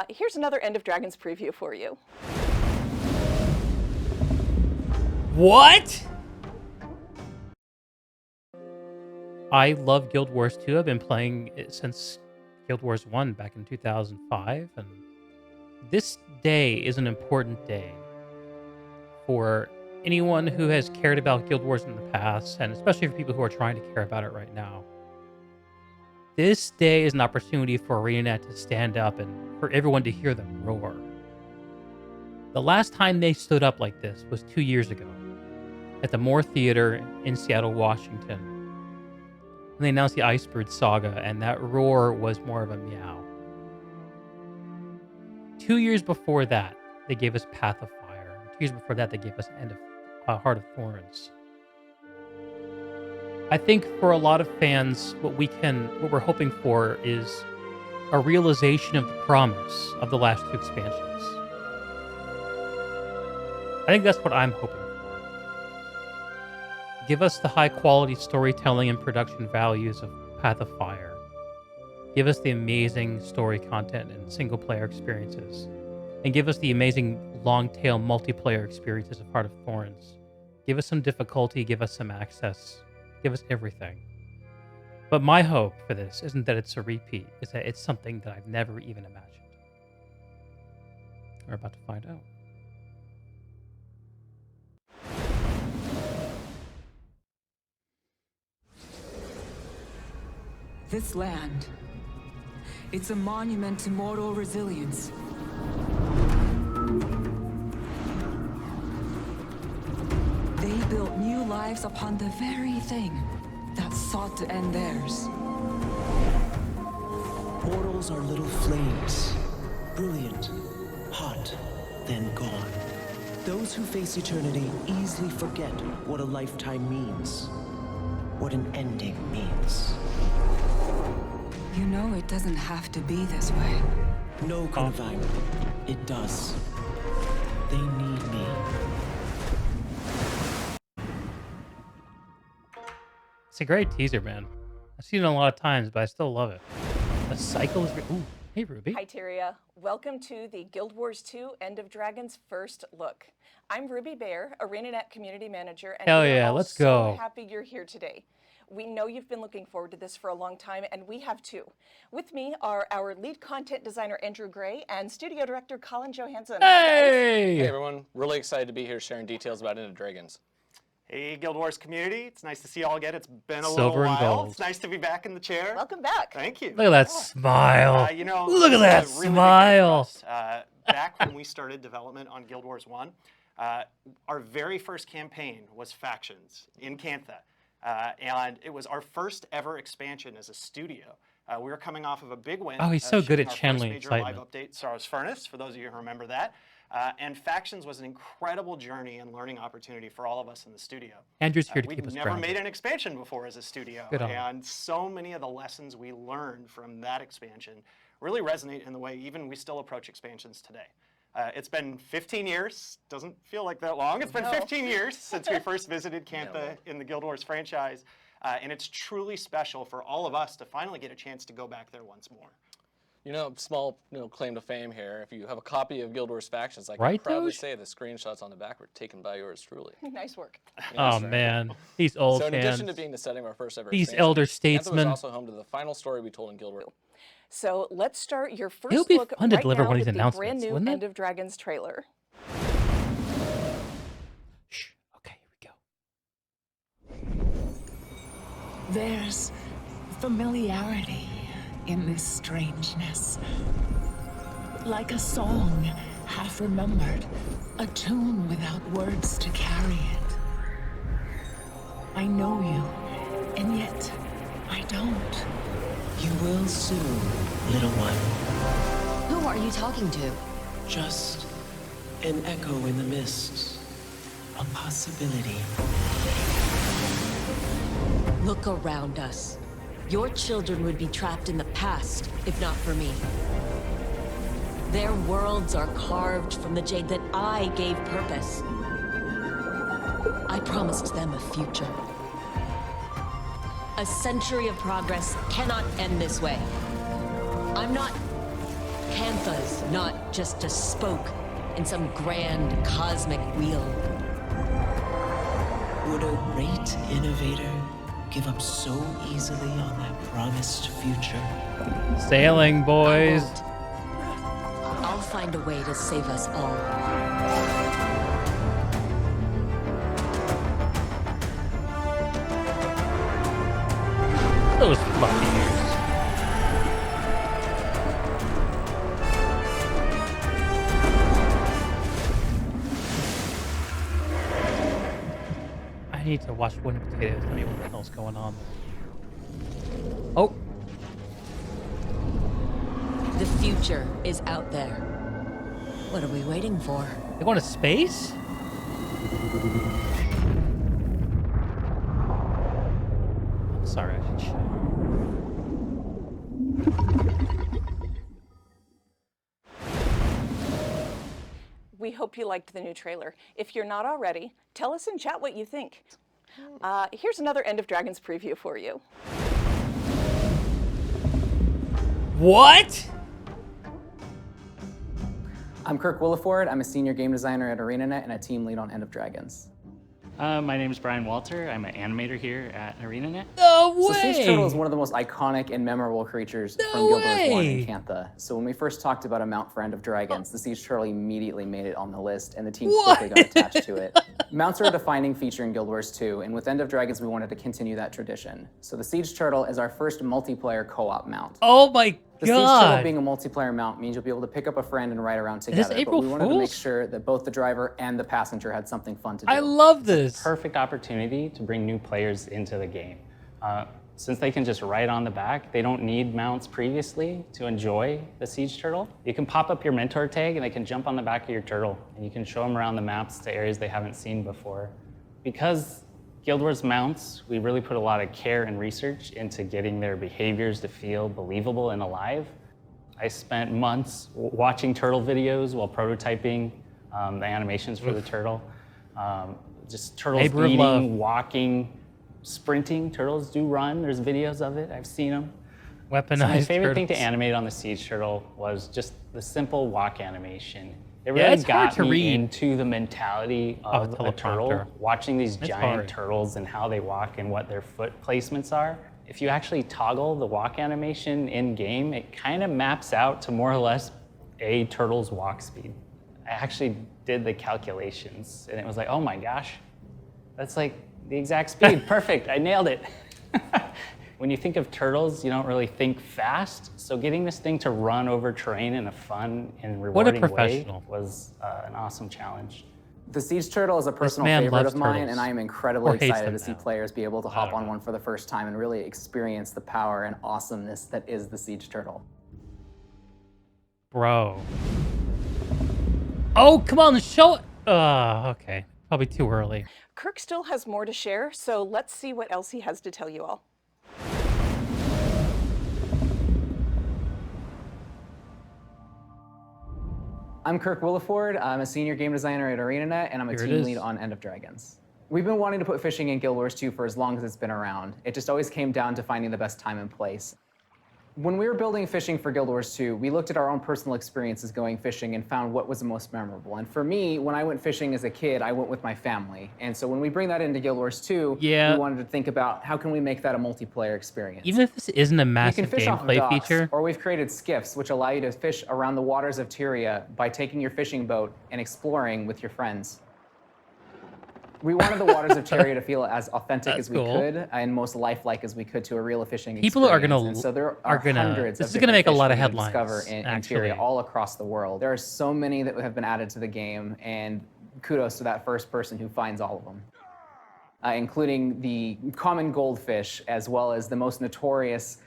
Here's another End of Dragons preview for you. What? I love Guild Wars 2. I've been playing it since Guild Wars 1 back in 2005, and this day is an important day for anyone who has cared about Guild Wars in the past, and especially for people who are trying to care about it right now. This day is an opportunity for ArenaNet to stand up and for everyone to hear them roar. The last time they stood up like this was 2 years ago at the Moore Theater in Seattle, Washington. And they announced the Icebird Saga, and that roar was more of a meow. 2 years before that, they gave us Path of Fire. 2 years before that, they gave us Heart of Thorns. I think for a lot of fans, what we're hoping for is a realization of the promise of the last 2 expansions. I think that's what I'm hoping for. Give us the high quality storytelling and production values of Path of Fire. Give us the amazing story content and single player experiences. And give us the amazing long tail multiplayer experiences of Heart of Thorns. Give us some difficulty, give us some access, give us everything. But my hope for this isn't that it's a repeat, it's that it's something that I've never even imagined. We're about to find out. This land, it's a monument to mortal resilience. They built new lives upon the very thing that sought to end theirs. Mortals are little flames, brilliant, hot, then gone. Those who face eternity easily forget what a lifetime means, what an ending means. You know it doesn't have to be this way. No, Cantha, it does. They need me. It's a great teaser, man. I've seen it a lot of times, but I still love it. The cycle is... Ooh, hey, Ruby. Hi, Tyria. Welcome to the Guild Wars 2 End of Dragons first look. I'm Ruby Bear, ArenaNet Community Manager, and Hell we are yeah, all let's so go. happy you're here today. We know you've been looking forward to this for a long time, and we have too. With me are our lead content designer, Andrew Gray, and studio director, Colin Johansson. Hey! Hey everyone, really excited to be here sharing details about End of Dragons. Hey Guild Wars community, it's nice to see you all again. It's been a Silver little and while. gold. It's nice to be back in the chair. Welcome back. Thank you. Look at that smile. You know, Look at that this is a really big day for smile. us. Back when we started development on Guild Wars 1, our very first campaign was Factions in Cantha. And it was our first ever expansion as a studio. We were coming off of a big win. Oh, he's so good shipping at our channeling first major excitement. live update, Sorrow's Furnace, for those of you who remember that. And Factions was an incredible journey and learning opportunity for all of us in the studio. Andrew's here to keep We'd us never grounded. made an expansion before as a studio, Good on him. and so many of the lessons we learned from that expansion really resonate in the way even we still approach expansions today. It's been 15 years, doesn't feel like that long. It's been 15 years since we first visited Cantha in the Guild Wars franchise, and it's truly special for all of us to finally get a chance to go back there once more. You know, small claim to fame here. If you have a copy of Guild Wars Factions, I can Right, proudly Doge? say the screenshots on the back were taken by yours truly. Nice work. Oh, man. These old So in fans. addition to being the setting of our first ever These expansion, elder Cantha statesmen. was also home to the final story we told in Guild Wars. So let's start your first It would be look fun to right deliver now one of with these the brand announcements, new wouldn't it? End of Dragons trailer. Shh. Okay, here we go. There's familiarity in this strangeness. Like a song, half remembered, a tune without words to carry it. I know you, and yet I don't. You will soon, little one. Who are you talking to? Just an echo in the mist. A possibility. Look around us. Your children would be trapped in the past, if not for me. Their worlds are carved from the jade that I gave purpose. I promised them a future. A century of progress cannot end this way. I'm not Cantha's life, not just a spoke in some grand cosmic wheel. Would a great innovator give up so easily on that promised future? Sailing, I boys. won't. I'll find a way to save us all. Those fluffy ears. I need to watch Winning Potatoes. I mean, what the hell's going on there? Oh, The future is out there. What are we waiting for? they going to space? I'm sorry, I should show. We hope you liked the new trailer. If you're not already, tell us in chat what you think. Here's another End of Dragons preview for you. What? I'm Kirk Williford. I'm a senior game designer at ArenaNet and a team lead on End of Dragons. My name is Brian Walter. I'm an animator here at ArenaNet. No So way! Siege Turtle is one of the most iconic and memorable creatures from Guild Wars 1 and Cantha. So when we first talked about a mount for End of Dragons, the Siege Turtle immediately made it on the list, and the team quickly got attached to it. Mounts are a defining feature in Guild Wars 2, and with End of Dragons, we wanted to continue that tradition. So the Siege Turtle is our first multiplayer co-op mount. Oh my The Siege Turtle god! being a multiplayer mount means you'll be able to pick up a friend and ride around this together. April but we wanted to make Fool's? sure that both the driver and the passenger had something fun to do. I love this. Perfect opportunity to bring new players into the game. Since they can just ride on the back, they don't need mounts previously to enjoy the Siege Turtle. You can pop up your mentor tag and they can jump on the back of your turtle and you can show them around the maps to areas they haven't seen before. Because Guild Wars mounts, we really put a lot of care and research into getting their behaviors to feel believable and alive. I spent months watching turtle videos while prototyping the animations for the turtle. Just turtles Labor of love. eating, walking, sprinting. Turtles do run. There's videos of it. I've seen them. Weaponized So my favorite thing to turtles. animate on the Siege Turtle was just the simple walk animation. It Yeah, really it's hard got to me read. into the mentality of a turtle, teleprompter. watching these It's giant hard. turtles and how they walk and what their foot placements are. If you actually toggle the walk animation in-game, it kind of maps out to more or less a turtle's walk speed. I actually did the calculations, and it was like, oh my gosh, that's like the exact speed. Perfect, I nailed it. When you think of turtles, you don't really think fast. So getting this thing to run over terrain in a fun and rewarding way professional. was an awesome challenge. The Siege Turtle is a personal man favorite loves of mine, turtles. and I am Or incredibly hates excited them to see now. players be able to hop don't on know. one for the first time and really experience the power and awesomeness that is the Siege Turtle. Bro. Oh, come on, show it. Okay. Probably too early. Kirk still has more to share, so let's see what else he has to tell you all. I'm Kirk Williford. I'm a senior game designer at ArenaNet, and I'm a Here it team is. lead on End of Dragons. We've been wanting to put fishing in Guild Wars 2 for as long as it's been around. It just always came down to finding the best time and place. When we were building fishing for Guild Wars 2, we looked at our own personal experiences going fishing and found what was the most memorable. And for me, when I went fishing as a kid, I went with my family. And so when we bring that into Guild Wars 2, Yeah. we wanted to think about how can we make that a multiplayer experience. Even if this isn't a You can massive fish off of gameplay docks, feature, or we've created skiffs, which allow you to fish around the waters of Tyria by taking your fishing boat and exploring with your friends. We wanted the waters of Tyria to feel as authentic That's as we cool. could and most lifelike as we could to a real fishing People are experience. gonna- And so there are are gonna- hundreds this of is gonna different make a fish lot of that you can headlines, discover in actually. Tyria all across the world. There are so many that have been added to the game, and kudos to that first person who finds all of them. Including the common goldfish, as well as the most notorious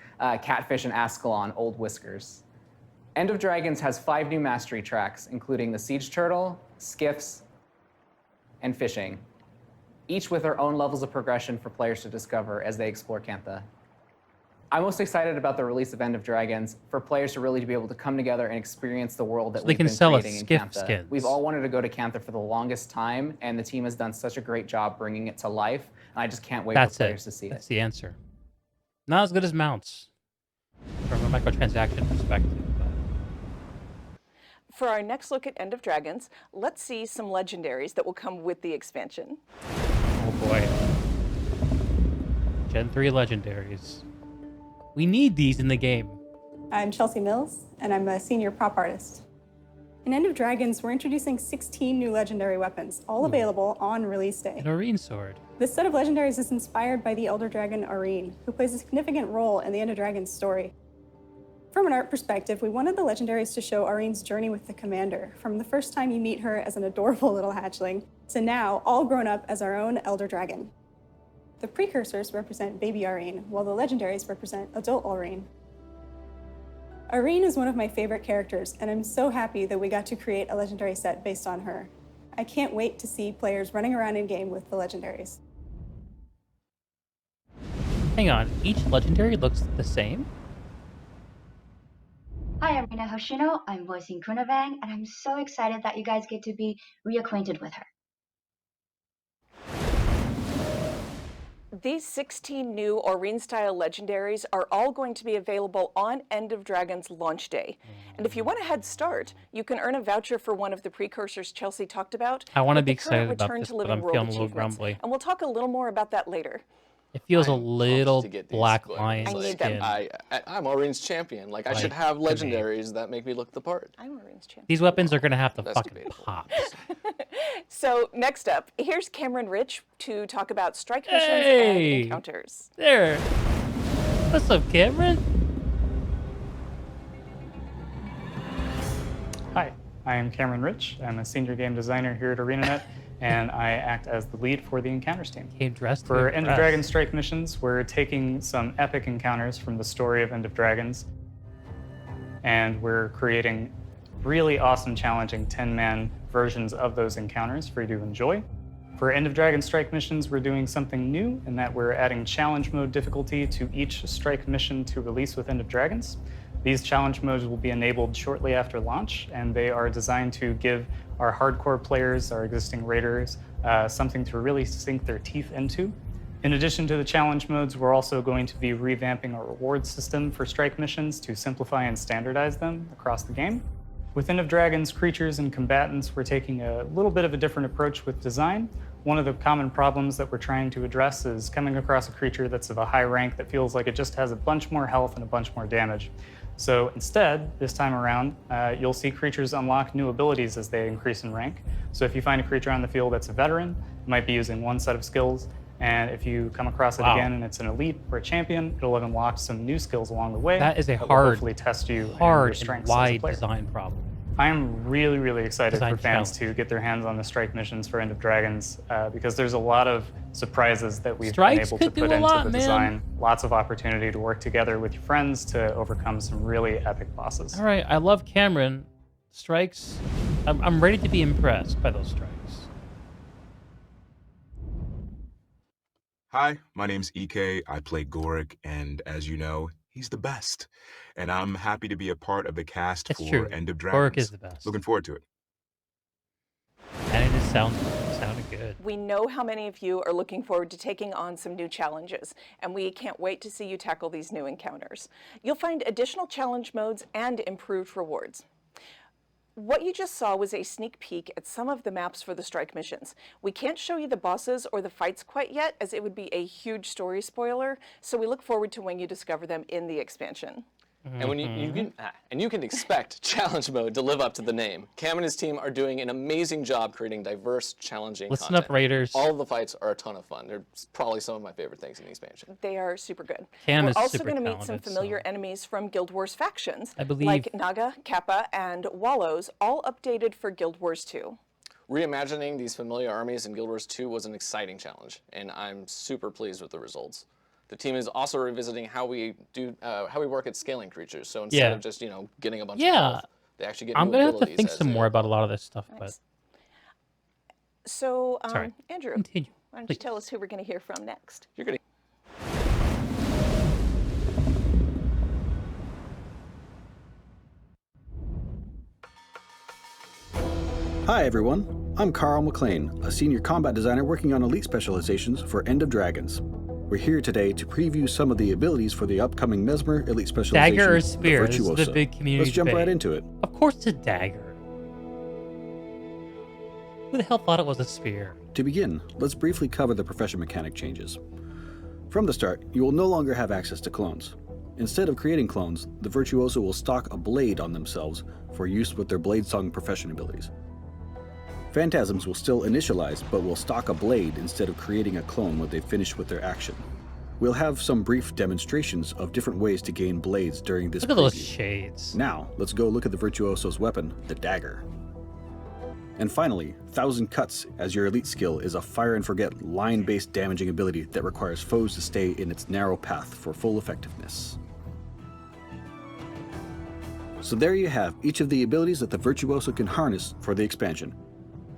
catfish in Ascalon, Old Whiskers. End of Dragons has 5 new mastery tracks, including the Siege Turtle, Skiffs, and Fishing, each with their own levels of progression for players to discover as they explore Cantha. I'm most excited about the release of End of Dragons for players to really be able to come together and experience the world that So they we've can been sell us creating in skiff Cantha. skins. We've all wanted to go to Cantha for the longest time, and the team has done such a great job bringing it to life, and I just can't wait that's for players it. to see That's it. the answer. Not as good as mounts from a microtransaction perspective. But For our next look at End of Dragons, let's see some legendaries that will come with the expansion. Oh boy. Gen 3 legendaries. We need these in the game. I'm Chelsea Mills, and I'm a senior prop artist. In End of Dragons, we're introducing 16 new legendary weapons, all available on release day. An Arene sword. This set of legendaries is inspired by the Elder Dragon Arene, who plays a significant role in the End of Dragons story. From an art perspective, we wanted the legendaries to show Arene's journey with the commander, from the first time you meet her as an adorable little hatchling, to now all grown up as our own Elder Dragon. The precursors represent baby Arene, while the legendaries represent adult Arene. Arene is one of my favorite characters, and I'm so happy that we got to create a legendary set based on her. I can't wait to see players running around in-game with the legendaries. Hang on, each legendary looks the same? Hi, I'm Rina Hoshino. I'm voicing Kunavang, and I'm so excited that you guys get to be reacquainted with her. These 16 new Arene-style legendaries are all going to be available on End of Dragons launch day. And if you want a head start, you can earn a voucher for one of the precursors Chelsea talked about. I want to with be the current excited about Return this, to but Living I'm World feeling a little achievements. grumbly. And we'll talk a little more about that later. It feels a I'm pumped little to get these Black globes. Lion I need skin. them. I'm Arene's champion. Like, I Like, should have to me. legendaries that make me look the part. I'm Arene's champion. These weapons are going to have to That's fucking debatable. pop. So next up, here's Cameron Rich to talk about strike missions Hey! and encounters. There. What's up, Cameron? Hi, I am Cameron Rich. I'm a senior game designer here at ArenaNet, and I act as the lead for the Encounters team. Came dressed For to End of impress. Dragon Strike missions, we're taking some epic encounters from the story of End of Dragons, and we're creating really awesome, challenging 10-man versions of those encounters for you to enjoy. For End of Dragon Strike missions, we're doing something new in that we're adding challenge mode difficulty to each strike mission to release with End of Dragons. These challenge modes will be enabled shortly after launch, and they are designed to give our hardcore players, our existing raiders, something to really sink their teeth into. In addition to the challenge modes, we're also going to be revamping our reward system for strike missions to simplify and standardize them across the game. With End of Dragons creatures and combatants, we're taking a little bit of a different approach with design. One of the common problems that we're trying to address is coming across a creature that's of a high rank that feels like it just has a bunch more health and a bunch more damage. So instead, this time around, you'll see creatures unlock new abilities as they increase in rank. So if you find a creature on the field that's a veteran, it might be using one set of skills. And if you come across it again and it's an elite or a champion, it'll have unlocked some new skills along the way. That is a will hard, hopefully test you and your hard strengths and as a wide player. design problem. I am really, really excited Design for fans challenge. to get their hands on the strike missions for End of Dragons because there's a lot of surprises that we've Strikes been able to could do put a into lot, the man. design. Lots of opportunity to work together with your friends to overcome some really epic bosses. All right, I love Cameron. Strikes. I'm ready to be impressed by those strikes. Hi, my name's EK. I play Gorik, and as you know, he's the best. And I'm happy to be a part of the cast It's for true. End of Dragons. Gorik is the best. Looking forward to it. And it just sounded good. We know how many of you are looking forward to taking on some new challenges, and we can't wait to see you tackle these new encounters. You'll find additional challenge modes and improved rewards. What you just saw was a sneak peek at some of the maps for the strike missions. We can't show you the bosses or the fights quite yet, as it would be a huge story spoiler, so we look forward to when you discover them in the expansion. And when you can expect challenge mode to live up to the name. Cam and his team are doing an amazing job creating diverse, challenging Listen content. up, Raiders. All of the fights are a ton of fun. They're probably some of my favorite things in the expansion. They are super good. Cam We're is also super going to meet some talented, familiar enemies from Guild Wars factions, I believe- like Naga, Kappa, and Wallows, all updated for Guild Wars 2. Reimagining these familiar armies in Guild Wars 2 was an exciting challenge, and I'm super pleased with the results. The team is also revisiting how we work at scaling creatures. So instead of just getting a bunch of health, they actually get I'm new gonna have to abilities think as some they more about a evolve. lot of this stuff, Nice. So, Sorry. Andrew, Continue, why don't you please. tell us who we're going to hear from next? You're gonna. Hi everyone, I'm Carl McLean, a senior combat designer working on elite specializations for End of Dragons. We're here today to preview some of the abilities for the upcoming Mesmer elite specialization, Dagger or the spear? This is the Virtuoso. big community Let's jump debate. right into it. Of course it's a dagger. Who the hell thought it was a spear? To begin, let's briefly cover the profession mechanic changes. From the start, you will no longer have access to clones. Instead of creating clones, the Virtuoso will stock a blade on themselves for use with their blade song profession abilities. Phantasms will still initialize, but will stock a blade instead of creating a clone when they finish with their action. We'll have some brief demonstrations of different ways to gain blades during this Look at those preview. shades. Now, let's go look at the Virtuoso's weapon, the dagger. And finally, 1,000 Cuts as your elite skill is a fire and forget line-based damaging ability that requires foes to stay in its narrow path for full effectiveness. So there you have each of the abilities that the Virtuoso can harness for the expansion.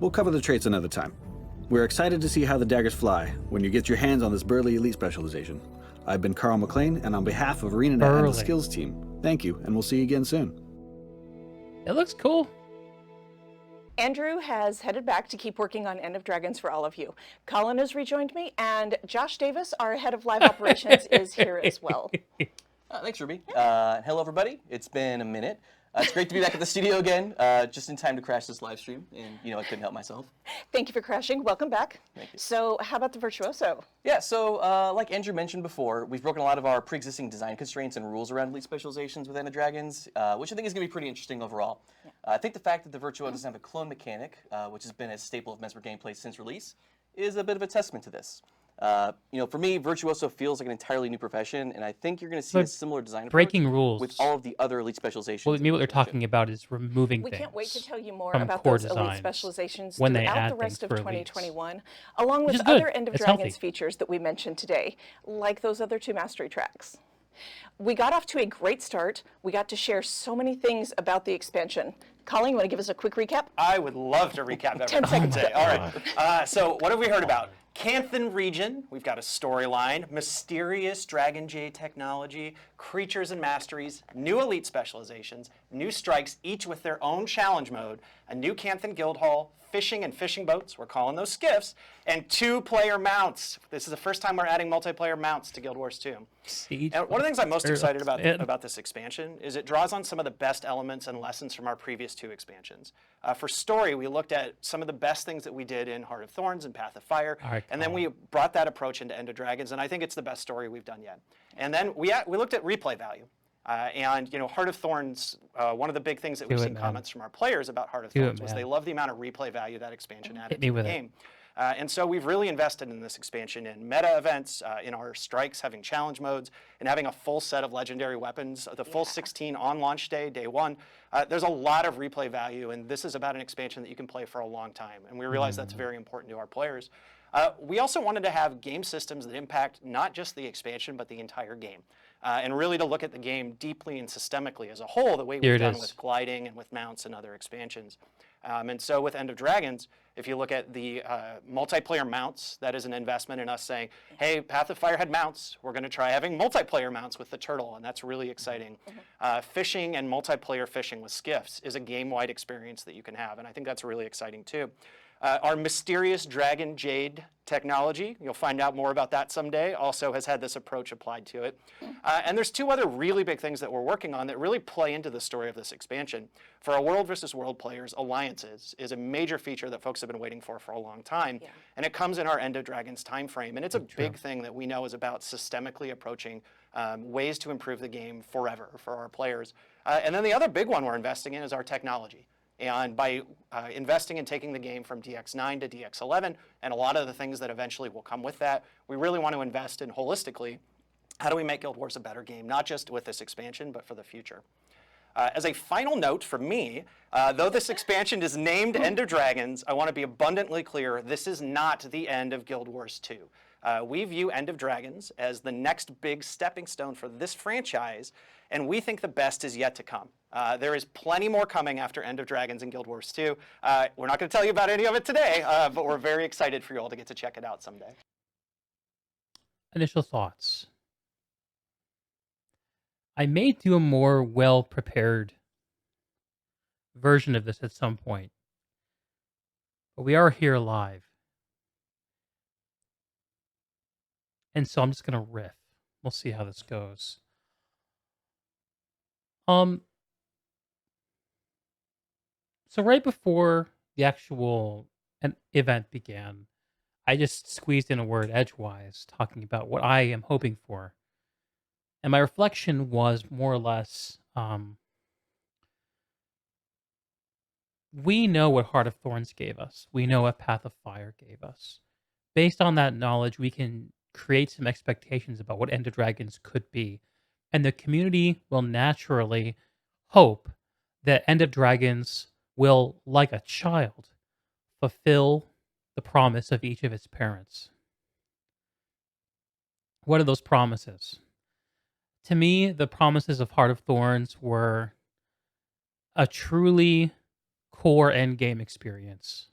We'll cover the traits another time. We're excited to see how the daggers fly when you get your hands on this burly elite specialization. I've been Carl McLean, and on behalf of ArenaNet and the Skills team, thank you, and we'll see you again soon. It looks cool. Andrew has headed back to keep working on End of Dragons for all of you. Colin has rejoined me, and Josh Davis, our head of live operations, is here as well. Thanks, Ruby. Hello, everybody. It's been a minute. It's great to be back at the studio again, just in time to crash this live stream, and I couldn't help myself. Thank you for crashing. Welcome back. Thank you. So how about the Virtuoso? Yeah, so like Andrew mentioned before, we've broken a lot of our pre-existing design constraints and rules around elite specializations with End of Dragons, which I think is going to be pretty interesting overall. Yeah. I think the fact that the Virtuoso doesn't have a clone mechanic, which has been a staple of Mesmer gameplay since release, is a bit of a testament to this. For me, Virtuoso feels like an entirely new profession, and I think you're going to see a similar design breaking approach rules with all of the other elite specializations. Well, maybe what they're talking about is removing We things. can't wait to tell you more from about core those elite designs specializations when they throughout add the rest things of for elites. 2021, along Which with is good. other End of It's Dragons healthy. features that we mentioned today, like those other 2 mastery tracks. We got off to a great start. We got to share so many things about the expansion. Colin, you want to give us a quick recap? I would love to recap everything. 10 seconds. All right. So what have we heard about? Cantha region, we've got a storyline, mysterious Dragon Jade technology, creatures and masteries, new elite specializations, new strikes, each with their own challenge mode, a new Cantha guild hall, fishing and fishing boats, we're calling those skiffs, and 2-player mounts. This is the first time we're adding multiplayer mounts to Guild Wars 2. And one of the things I'm most excited about this expansion is it draws on some of the best elements and lessons from our previous 2 expansions. For story, we looked at some of the best things that we did in Heart of Thorns and Path of Fire, and then we brought that approach into End of Dragons, and I think it's the best story we've done yet. And then we looked at replay value. Heart of Thorns, one of the big things that we've seen comments from our players about Heart of Thorns was they love the amount of replay value that expansion added to the game. And so we've really invested in this expansion in meta events, in our strikes having challenge modes, and having a full set of legendary weapons, the full 16 on launch day, day 1. There's a lot of replay value, and this is about an expansion that you can play for a long time. And we realize that's very important to our players. We also wanted to have game systems that impact not just the expansion, but the entire game. And really to look at the game deeply and systemically as a whole, the way we've done with gliding and with mounts and other expansions. And so with End of Dragons, if you look at the multiplayer mounts, that is an investment in us saying, hey, Path of Fire had mounts, we're going to try having multiplayer mounts with the turtle, and that's really exciting. Fishing and multiplayer fishing with skiffs is a game-wide experience that you can have, and I think that's really exciting too. Our mysterious Dragon Jade technology, you'll find out more about that someday, also has had this approach applied to it. And there's 2 other really big things that we're working on that really play into the story of this expansion. For our world versus world players, alliances is a major feature that folks have been waiting for a long time. Yeah. And it comes in our End of Dragons time frame. And it's a big thing that we know is about systemically approaching ways to improve the game forever for our players. And then the other big one we're investing in is our technology. And by investing in taking the game from DX9 to DX11, and a lot of the things that eventually will come with that, we really want to invest in holistically, how do we make Guild Wars a better game, not just with this expansion, but for the future. As a final note from me, though this expansion is named End of Dragons, I want to be abundantly clear, this is not the end of Guild Wars 2. We view End of Dragons as the next big stepping stone for this franchise, and we think the best is yet to come. There is plenty more coming after End of Dragons and Guild Wars 2. We're not going to tell you about any of it today, but we're very excited for you all to get to check it out someday. Initial thoughts. I may do a more well-prepared version of this at some point, but we are here live. And so I'm just going to riff. We'll see how this goes. So right before the actual an event began, I just squeezed in a word edgewise, talking about what I am hoping for. And my reflection was more or less, we know what Heart of Thorns gave us. We know what Path of Fire gave us. Based on that knowledge, we can create some expectations about what End of Dragons could be. And the community will naturally hope that End of Dragons will, like a child, fulfill the promise of each of its parents. What are those promises? To me, the promises of Heart of Thorns were a truly core end game experience.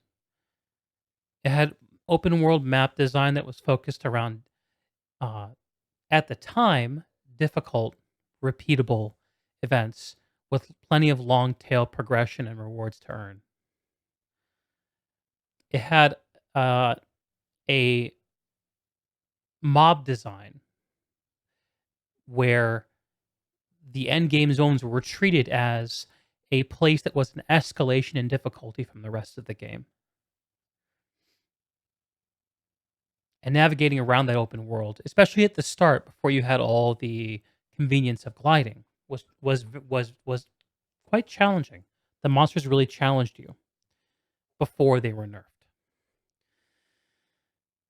It had open world map design that was focused around, uh, at the time, difficult, repeatable events with plenty of long tail progression and rewards to earn. It had a mob design where the end game zones were treated as a place that was an escalation in difficulty from the rest of the game. And navigating around that open world, especially at the start before you had all the convenience of gliding, was quite challenging. The monsters really challenged you before they were nerfed.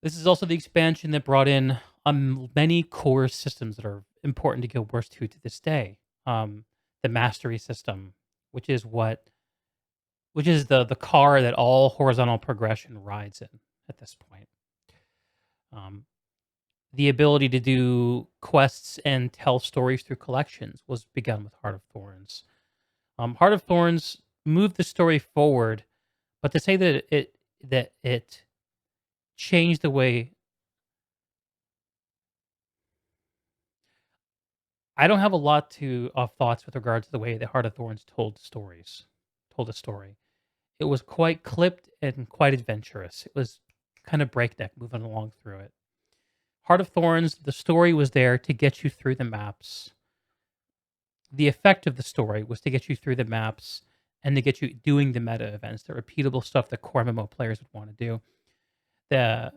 This is also the expansion that brought in many core systems that are important to Guild Wars 2 to this day. The mastery system, which is the car that all horizontal progression rides in at this point. The ability to do quests and tell stories through collections was begun with Heart of Thorns. Heart of Thorns moved the story forward, but to say that it changed the way, I don't have a lot of thoughts with regard to the way that Heart of Thorns told a story. It was quite clipped and quite adventurous. It was kind of breakneck moving along through it. Heart of Thorns, the story was there to get you through the maps. The effect of the story was to get you through the maps and to get you doing the meta events, the repeatable stuff that core MMO players would want to do. The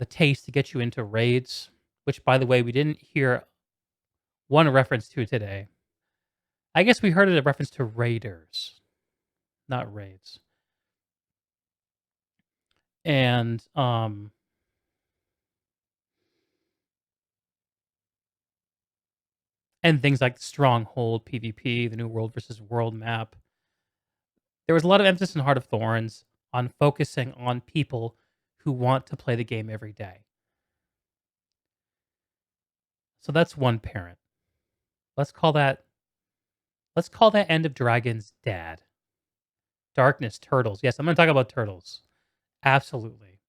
taste to get you into raids, which, by the way, we didn't hear one reference to today. I guess we heard it a reference to raiders, not raids. And things like Stronghold, PvP, the New World versus World map. There was a lot of emphasis in Heart of Thorns on focusing on people who want to play the game every day. So that's one parent. Let's call that End of Dragons dad. Darkness, turtles. Yes, I'm going to talk about turtles. Absolutely.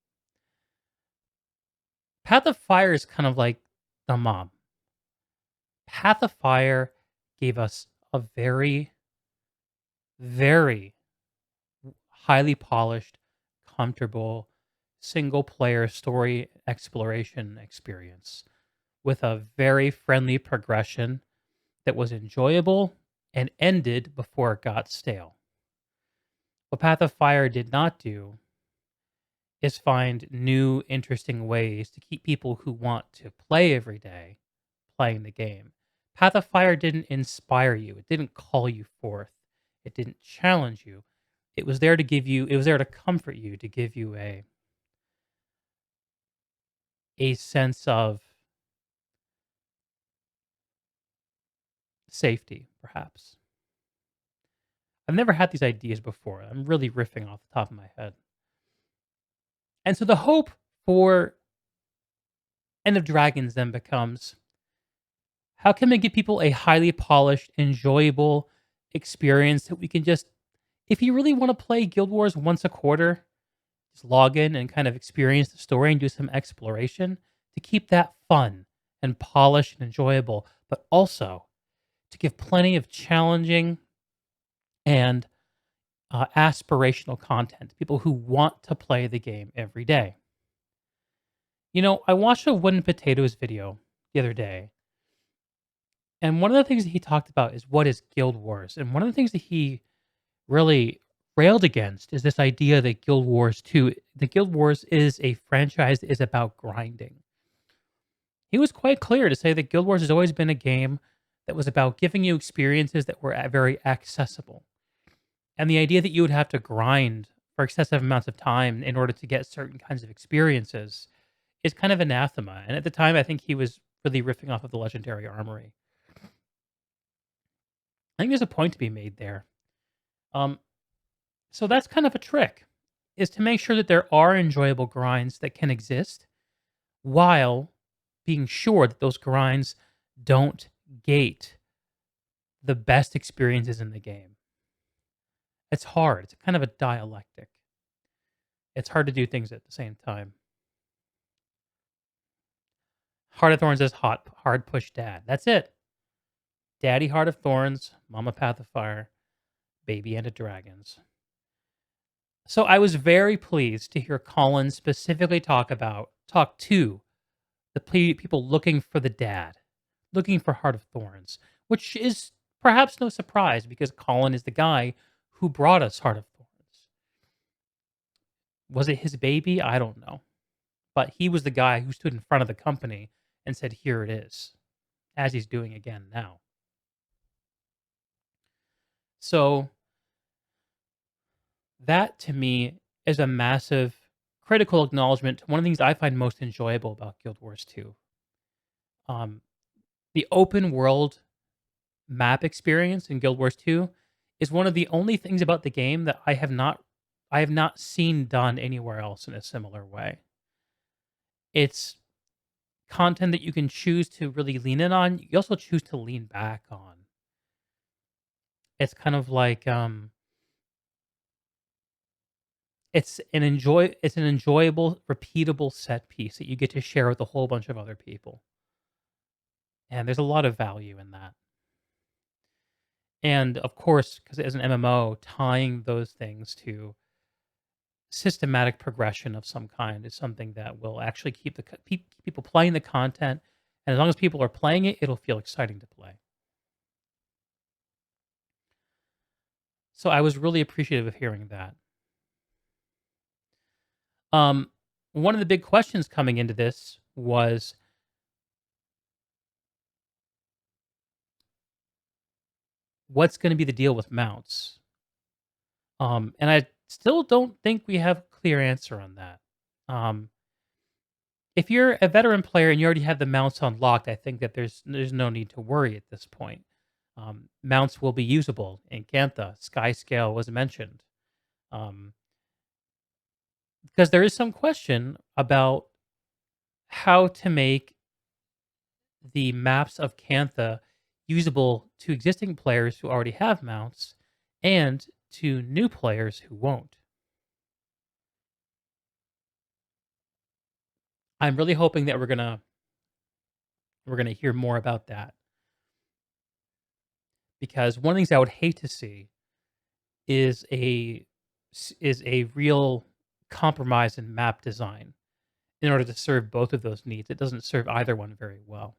Path of Fire is kind of like the mom. Path of Fire gave us a very, very highly polished, comfortable, single-player story exploration experience with a very friendly progression that was enjoyable and ended before it got stale. What Path of Fire did not do is find new, interesting ways to keep people who want to play every day playing the game. Path of Fire didn't inspire you. It didn't call you forth. It didn't challenge you. It was there to comfort you, to give you a sense of safety, perhaps. I've never had these ideas before. I'm really riffing off the top of my head. And so the hope for End of Dragons then becomes, how can we give people a highly polished, enjoyable experience that we can just, if you really want to play Guild Wars once a quarter, just log in and kind of experience the story and do some exploration to keep that fun and polished and enjoyable, but also to give plenty of challenging and aspirational content to people who want to play the game every day. You know, I watched a Wooden Potatoes video the other day, and one of the things that he talked about is what is Guild Wars. And one of the things that he really railed against is this idea that Guild Wars is a franchise that is about grinding. He was quite clear to say that Guild Wars has always been a game that was about giving you experiences that were very accessible. And the idea that you would have to grind for excessive amounts of time in order to get certain kinds of experiences is kind of anathema. And at the time, I think he was really riffing off of the Legendary Armory. I think there's a point to be made there. So that's kind of a trick, is to make sure that there are enjoyable grinds that can exist while being sure that those grinds don't gate the best experiences in the game. It's hard. It's kind of a dialectic. It's hard to do things at the same time. Heart of Thorns is hard push dad. That's it. Daddy Heart of Thorns, Mama Path of Fire, Baby End of Dragons. So I was very pleased to hear Colin specifically talk to the people looking for the dad, looking for Heart of Thorns, which is perhaps no surprise because Colin is the guy who brought us Heart of Thorns. Was it his baby? I don't know. But he was the guy who stood in front of the company and said, "Here it is," as he's doing again now. So that to me is a massive critical acknowledgement to one of the things I find most enjoyable about Guild Wars 2. The open world map experience in Guild Wars 2 is one of the only things about the game that I have not seen done anywhere else in a similar way. It's content that you can choose to really lean in on. You also choose to lean back on. It's kind of like it's an enjoyable, repeatable set piece that you get to share with a whole bunch of other people. And there's a lot of value in that. And of course, because as an MMO, tying those things to systematic progression of some kind is something that will actually keep people playing the content. And as long as people are playing it, it'll feel exciting to play. So I was really appreciative of hearing that. One of the big questions coming into this was, what's going to be the deal with mounts? And I still don't think we have a clear answer on that. If you're a veteran player and you already have the mounts unlocked, I think that there's no need to worry at this point. Mounts will be usable in Cantha. Sky Scale was mentioned. Because there is some question about how to make the maps of Cantha usable to existing players who already have mounts and to new players who won't. I'm really hoping that we're gonna hear more about that, because one of the things I would hate to see is a real compromise in map design in order to serve both of those needs. It doesn't serve either one very well.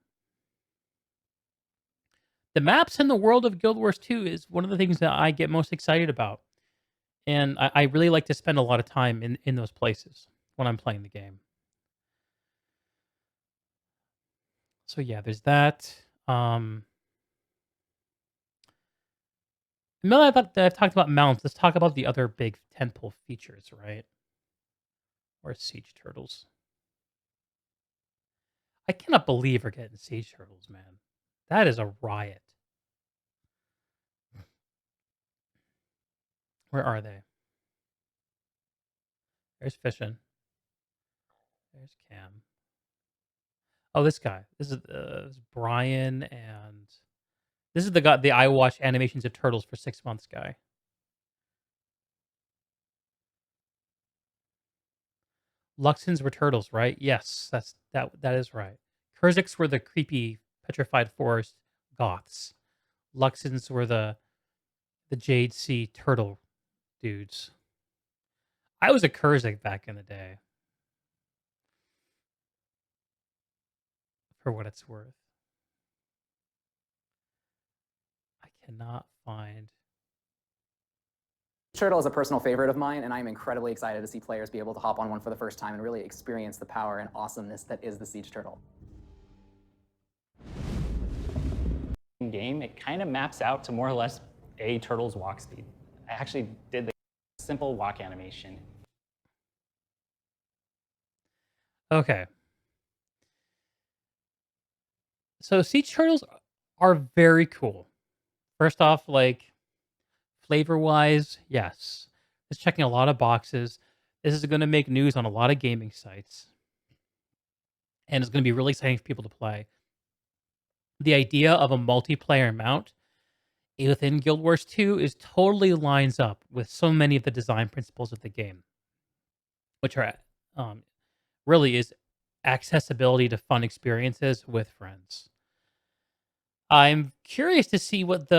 The maps in the world of Guild Wars 2 is one of the things that I get most excited about. And I really like to spend a lot of time in those places when I'm playing the game. So yeah, there's that. Now that I've talked about mounts, let's talk about the other big tentpole features, right? Or siege turtles. I cannot believe we're getting siege turtles, man. That is a riot. Where are they? There's Fishing. There's Cam. Oh, this guy. This is Brian, and this is the guy. The I watch animations of turtles for 6 months guy. Luxons were turtles, right? Yes, that is right. Kurziks were the creepy petrified forest goths. Luxons were the Jade Sea turtle dudes. I was a Kurzik back in the day. For what it's worth. I cannot find Turtle is a personal favorite of mine, and I'm incredibly excited to see players be able to hop on one for the first time and really experience the power and awesomeness that is the Siege Turtle. In game, it kind of maps out to more or less a turtle's walk speed. I actually did the simple walk animation. Okay. So siege turtles are very cool. First off, like flavor-wise, yes. It's checking a lot of boxes. This is going to make news on a lot of gaming sites. And it's going to be really exciting for people to play. The idea of a multiplayer mount within Guild Wars 2 is totally lines up with so many of the design principles of the game, which are really is accessibility to fun experiences with friends. I'm curious to see what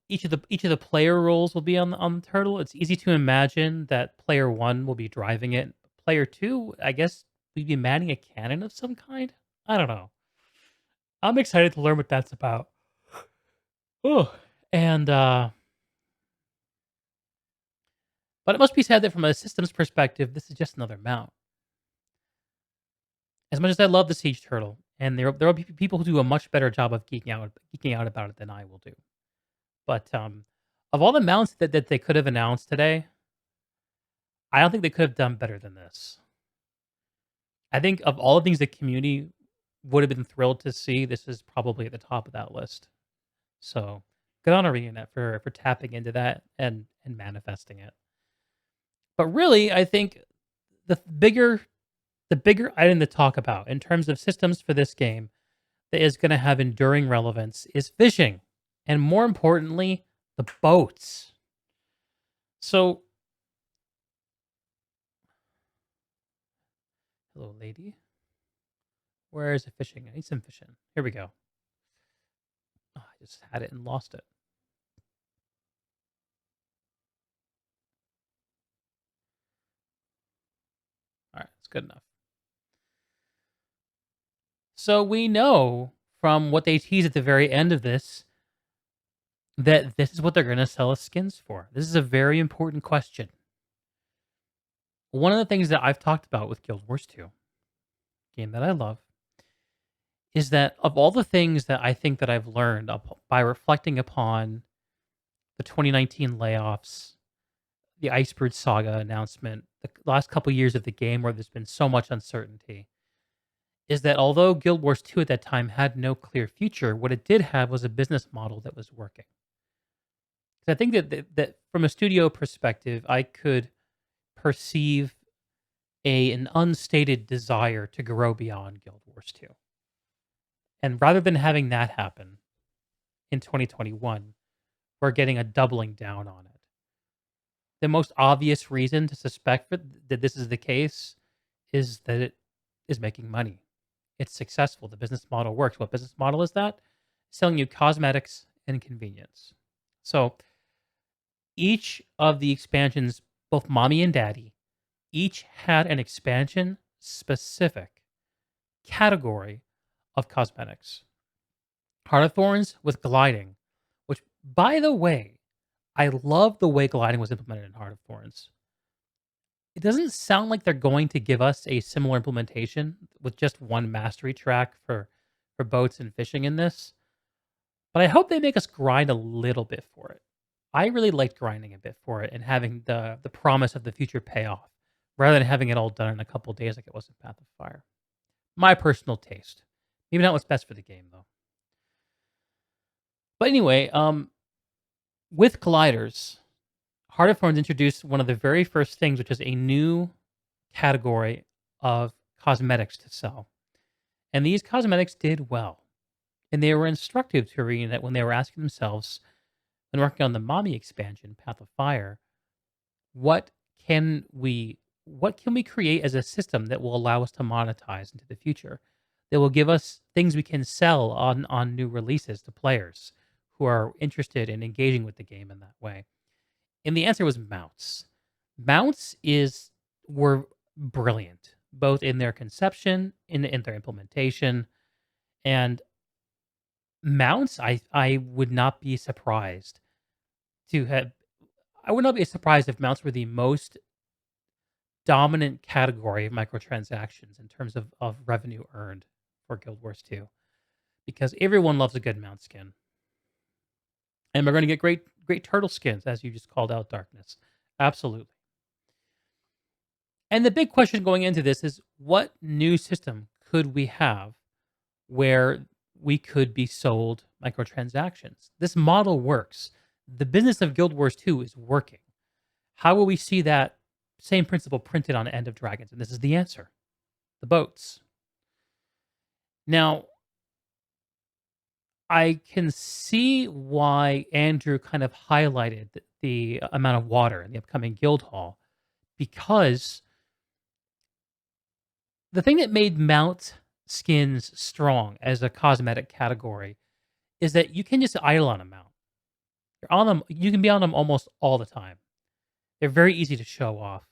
each of the player roles will be on the turtle. It's easy to imagine that player 1 will be driving it. Player 2, I guess, we'd be manning a cannon of some kind. I don't know. I'm excited to learn what that's about. Oh, and but it must be said that from a systems perspective, this is just another mount. As much as I love the Siege Turtle, and there will be people who do a much better job of geeking out about it than I will do. But of all the mounts that they could have announced today, I don't think they could have done better than this. I think of all the things the community would have been thrilled to see, this is probably at the top of that list. So good on ArenaNet for tapping into that and manifesting it. But really, I think the bigger item to talk about in terms of systems for this game that is going to have enduring relevance is fishing, and more importantly, the boats. So, hello, lady. Where is the fishing? I need some fishing. Here we go. Oh, I just had it and lost it. All right, it's good enough. So we know from what they tease at the very end of this that this is what they're going to sell us skins for. This is a very important question. One of the things that I've talked about with Guild Wars 2, game that I love, is that of all the things that I think that I've learned by reflecting upon the 2019 layoffs, the Icebird Saga announcement, the last couple years of the game where there's been so much uncertainty, is that although Guild Wars 2 at that time had no clear future, what it did have was a business model that was working. I think that from a studio perspective, I could perceive an unstated desire to grow beyond Guild Wars 2. And rather than having that happen in 2021, we're getting a doubling down on it. The most obvious reason to suspect that this is the case is that it is making money. It's successful. The business model works. What business model is that? Selling you cosmetics and convenience. So each of the expansions, both Mommy and Daddy, each had an expansion specific category of cosmetics. Heart of Thorns with gliding, which, by the way, I love the way gliding was implemented in Heart of Thorns. It doesn't sound like they're going to give us a similar implementation with just one mastery track for boats and fishing in this, but I hope they make us grind a little bit for it. I really liked grinding a bit for it and having the promise of the future payoff, rather than having it all done in a couple days like it was in Path of Fire. My personal taste. Maybe not what's best for the game, though. But anyway, with gliders, Heart of Thorns introduced one of the very first things, which is a new category of cosmetics to sell. And these cosmetics did well. And they were instructive to ArenaNet when they were asking themselves, when working on the Mommy expansion, Path of Fire, what can we create as a system that will allow us to monetize into the future? That will give us things we can sell on new releases to players who are interested in engaging with the game in that way. And the answer was mounts. Mounts were brilliant, both in their conception, in their implementation, and mounts. I would not be surprised to have. I would not be surprised if mounts were the most dominant category of microtransactions in terms of revenue earned for Guild Wars 2, because everyone loves a good mount skin. And we're going to get great turtle skins, as you just called out, Darkness. Absolutely. And the big question going into this is, what new system could we have where we could be sold microtransactions? This model works. The business of Guild Wars 2 is working. How will we see that same principle printed on End of Dragons? And this is the answer: the boats. Now, I can see why Andrew kind of highlighted the amount of water in the upcoming Guild Hall, because the thing that made mount skins strong as a cosmetic category is that you can just idle on a mount. You're on them. You can be on them almost all the time. They're very easy to show off.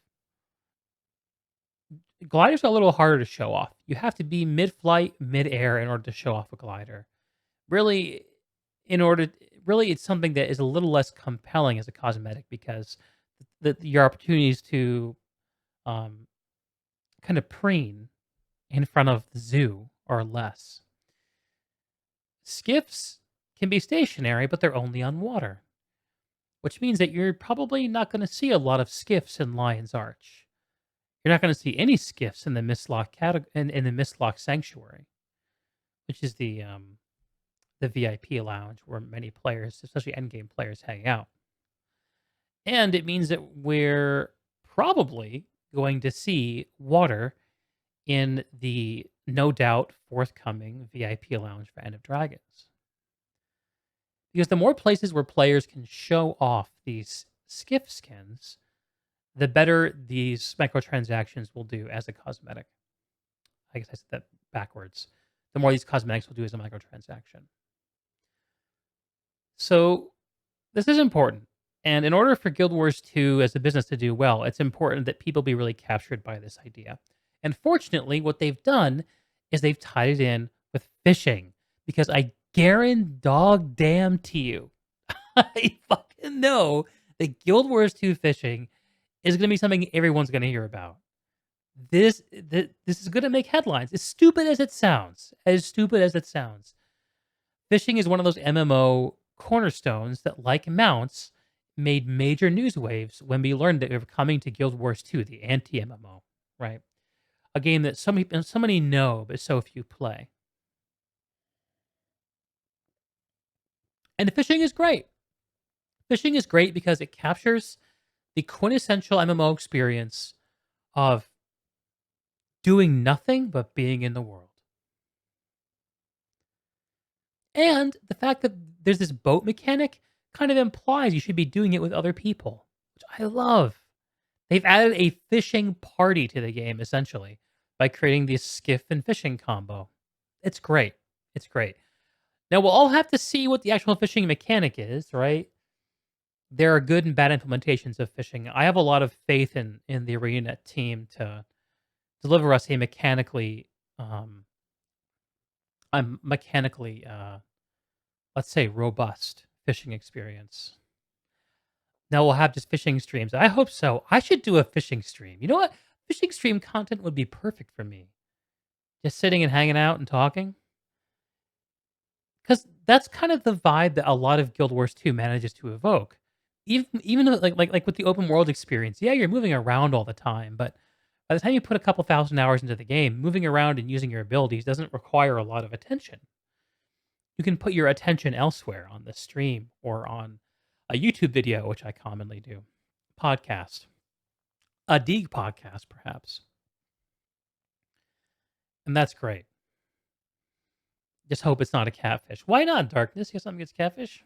Gliders are a little harder to show off. You have to be mid-flight, mid-air in order to show off a glider. Really, it's something that is a little less compelling as a cosmetic, because your opportunities to kind of preen in front of the zoo are less. Skiffs can be stationary, but they're only on water, which means that you're probably not going to see a lot of skiffs in Lion's Arch. You're not going to see any skiffs in the Mistlock in the Mistlock Sanctuary, which is the VIP lounge where many players, especially endgame players, hang out. And it means that we're probably going to see water in the no doubt forthcoming VIP lounge for End of Dragons. Because the more places where players can show off these skiff skins, the better these microtransactions will do as a cosmetic. I guess I said that backwards. The more these cosmetics will do as a microtransaction. So this is important. And in order for Guild Wars 2 as a business to do well, it's important that people be really captured by this idea. And fortunately, what they've done is they've tied it in with fishing. Because I guarantee you, I fucking know that Guild Wars 2 fishing is going to be something everyone's going to hear about. This is going to make headlines. As stupid as it sounds, fishing is one of those MMO cornerstones that, like mounts, made major news waves when we learned that we were coming to Guild Wars 2, the anti-MMO, right? A game that so many know, but so few play. And fishing is great. Fishing is great because it captures the quintessential MMO experience of doing nothing but being in the world. And the fact that there's this boat mechanic kind of implies you should be doing it with other people, which I love. They've added a fishing party to the game, essentially, by creating this skiff and fishing combo. It's great. It's great. Now, we'll all have to see what the actual fishing mechanic is, right? There are good and bad implementations of fishing. I have a lot of faith in the ArenaNet team to deliver us a mechanically, let's say, robust fishing experience. Now we'll have just fishing streams. I hope so. I should do a fishing stream. You know what? Fishing stream content would be perfect for me. Just sitting and hanging out and talking. Because that's kind of the vibe that a lot of Guild Wars 2 manages to evoke. Even like with the open world experience, yeah, you're moving around all the time, but by the time you put a couple thousand hours into the game, moving around and using your abilities doesn't require a lot of attention. You can put your attention elsewhere on the stream or on a YouTube video, which I commonly do. Podcast. A Deeg podcast, perhaps. And that's great. Just hope it's not a catfish. Why not, Darkness? You have something against catfish?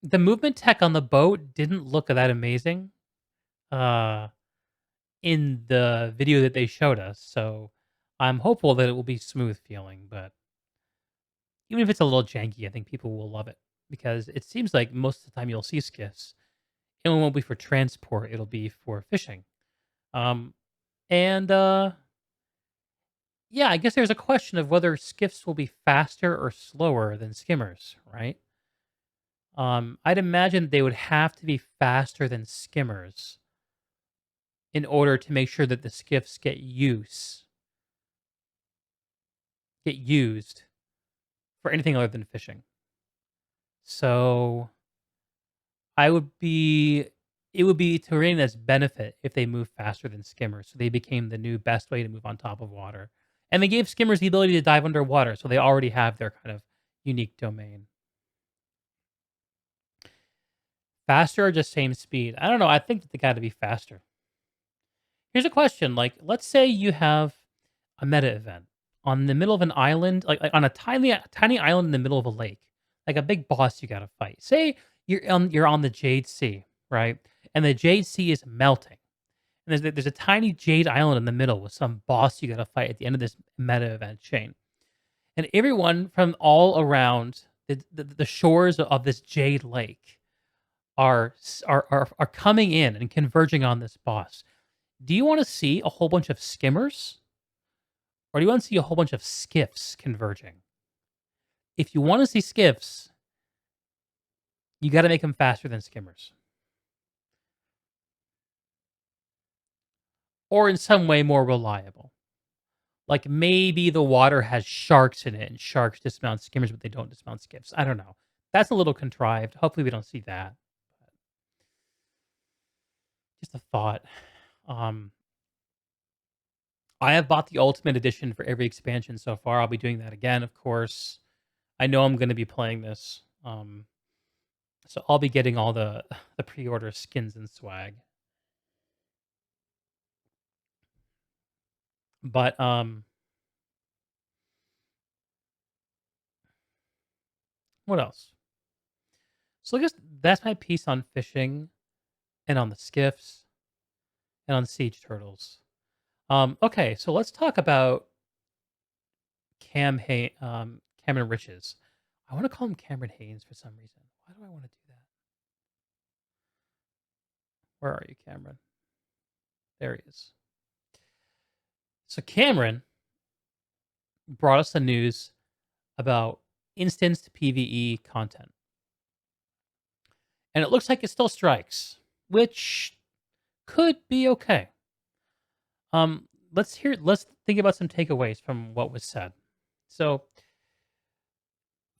The movement tech on the boat didn't look that amazing in the video that they showed us, so I'm hopeful that it will be smooth feeling, but even if it's a little janky, I think people will love it, because it seems like most of the time you'll see skiffs, it won't be for transport, it'll be for fishing. And Yeah, I guess there's a question of whether skiffs will be faster or slower than skimmers, right? I'd imagine they would have to be faster than skimmers in order to make sure that the skiffs get used for anything other than fishing. So I would be it would be to Raina's benefit if they move faster than skimmers. So they became the new best way to move on top of water. And they gave skimmers the ability to dive underwater, so they already have their kind of unique domain. Faster or just same speed? I don't know. I think that they got to be faster. Here's a question: like, let's say you have a meta event on the middle of an island, like on a tiny island in the middle of a lake, like a big boss you got to fight. Say you're on the Jade Sea, right? And the Jade Sea is melting. And there's a tiny jade island in the middle with some boss you got to fight at the end of this meta event chain. And everyone from all around the shores of this jade lake are coming in and converging on this boss. Do you want to see a whole bunch of skimmers, or do you want to see a whole bunch of skiffs converging? If you want to see skiffs, you got to make them faster than skimmers, or in some way more reliable. Like maybe the water has sharks in it, and sharks dismount skimmers, but they don't dismount skiffs. I don't know. That's a little contrived. Hopefully, we don't see that. Just a thought. Um, I have bought the Ultimate Edition for every expansion so far. I'll be doing that again, of course. I know I'm going to be playing this, so I'll be getting all the the pre-order skins and swag. But what else? So I guess that's my piece on fishing and on the skiffs and on siege turtles. Okay, so let's talk about Cameron Riches. I want to call him Cameron Haynes for some reason. Why do I want to do that? Where are you, Cameron? There he is. So Cameron brought us the news about instanced PvE content. And it looks like it still strikes, which could be okay. Let's think about some takeaways from what was said. So,